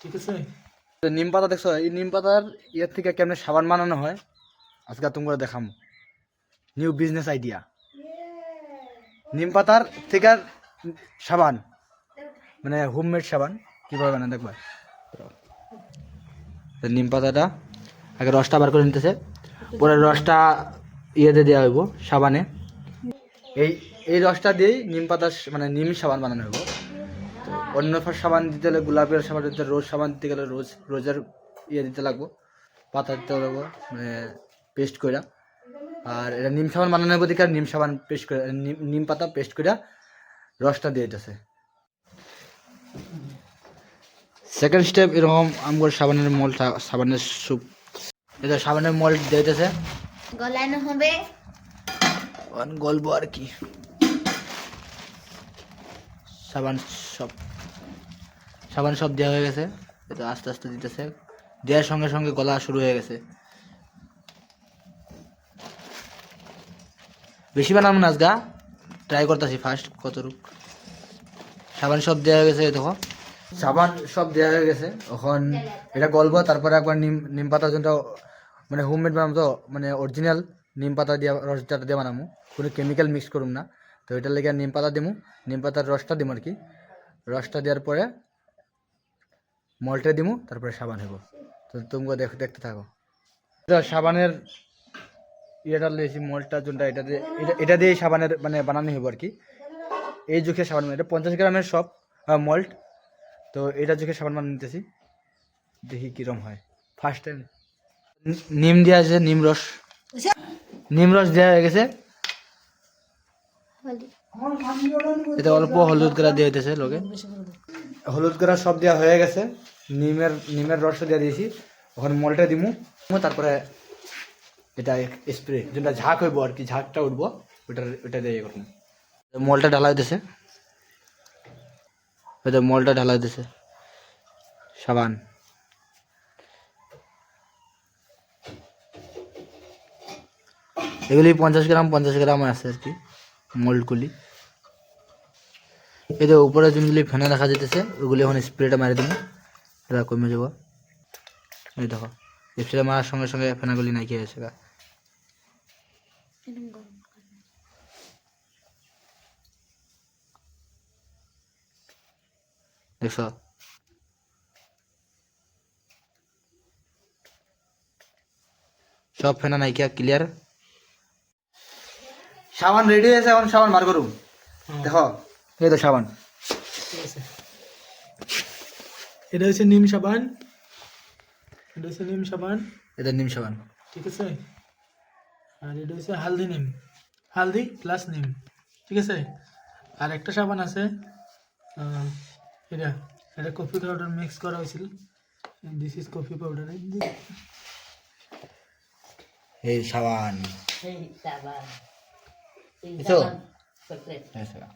ঠিক আছে। তো নিম পাতা দেখছো, এই নিম পাতার ইয়ের থেকে কেমনে সাবান বানানো হয় আজকে তোমরা দেখাম। নিউ বিজনেস আইডিয়া, নিম পাতার থেকে সাবান, মানে হোমমেড সাবান কীভাবে বানায় দেখবা। তো নিম পাতাটা আগে রসটা বার করে নিতেছে, পরে রসটা ইয়েতে দেওয়া হইব সাবানে। এই এই রসটা দিয়েই নিম পাতার মানে নিম সাবান বানানো হইব। তো অন্য সাবান দিতে হলে, গোলাপের সাবান দিতে হলে, রোজ সাবান দিতে গেলে রোজের ইয়ে দিতে লাগবো, পাতা দিতে লাগবো, মানে পেস্ট কইরা। আর এটা নিম সাবান বানানোর প্রতি নিম সাবান পেস্ট করে, নিম পাতা পেস্ট কইরা রসটা দিয়ে দিতেছে। সেকেন্ড স্টেপ এরকম আমগর সাবানের মলটা, সাবানের স্যুপ, এটা সাবানের মল দিয়ে দিতেছে, গলানো হবে, গলবো আর কি। সাবান সব দেওয়া হয়ে গেছে, এটা আস্তে আস্তে দিতেছে, দেওয়ার সঙ্গে সঙ্গে গলা শুরু হয়ে গেছে। বেশি বানাবো না আজগা, ট্রাই করতেছি ফার্স্ট কতটুক। সাবান সব দেওয়া হয়ে গেছে, দেখো সাবান সব দেওয়া হয়ে গেছে। এখন এটা গলবো, তারপরে একবার নিম পাতা যেটা মানে হোমমেড বানাবো, তো মানে অরিজিনাল নিম পাতা দিয়ে রসটা দিয়ে বানাবো, কোনো কেমিক্যাল মিক্স করুম না। তো এটার লেগে নিম পাতা দিমু, নিম পাতার রসটা দিমু আর কি। রসটা দেওয়ার পরে মলটা দিমু, তারপরে সাবান হইব। তো তুমি দেখতে থাকো। সাবানের ইয়েটা লেছি, মলটা যোনটা এটা দিয়ে সাবানের মানে বানানো হইব আর কি। এই যুগে সাবান, এটা 50 গ্রামের সব মল্ট। তো এটা যুগে সাবান বানিয়ে নিতেছি, দেখি কিরম হয়। ফার্স্ট টাইম নিম দেওয়া আছে, নিম রস দেওয়া হয়ে গেছে। এটা অল্প হলুদ গুঁড়া দিয়ে দিতেছে লোকে, হলুদ গুঁড়া সব দেওয়া হয়ে গেছে। নিমের রসটা দিয়ে দিয়েছি। ওখানে মলটা দিমু, তারপরে এটা স্প্রে যেটা ঝাঁক হইব আর কি, ঝাঁকটা উঠবো, ওটা দিয়ে করবো। মলটা ঢালা হইতেছে, এটা মলটা ঢালা হইতেছে সাবান। এগুলি 50 গ্রাম আছে আর কি মল্টগুলি। এই যে উপরে যেগুলি ফেনা দেখা যেতেছে, ওগুলি এখন স্প্রেটা মারি দেবো, এটা কমে যাব। এই দেখো স্প্রে মারার সঙ্গে সঙ্গে ফেনাগুলি নাকি হয়েছে গা। দেখছ, সব ফেনা নাইকিয়া ক্লিয়ার। সাবান রেডি হয়েছে, এখন সাবান বার করুন। দেখো এই তো সাবান, ঠিক আছে। এটা হচ্ছে নিম সাবান, এটা হচ্ছে নিম সাবান, এটা নিম সাবান। ঠিক আছে। আর এটা হচ্ছে হালদি নিম, হালদি প্লাস নিম, ঠিক আছে। আর একটা সাবান আছে, এটা এটা কফি পাউডার মিক্স করা হয়েছিল, দিস ইজ কফি পাউডার। এই সাবান এই সাবান, এই বুঝছো? সাবান, এই সাবান।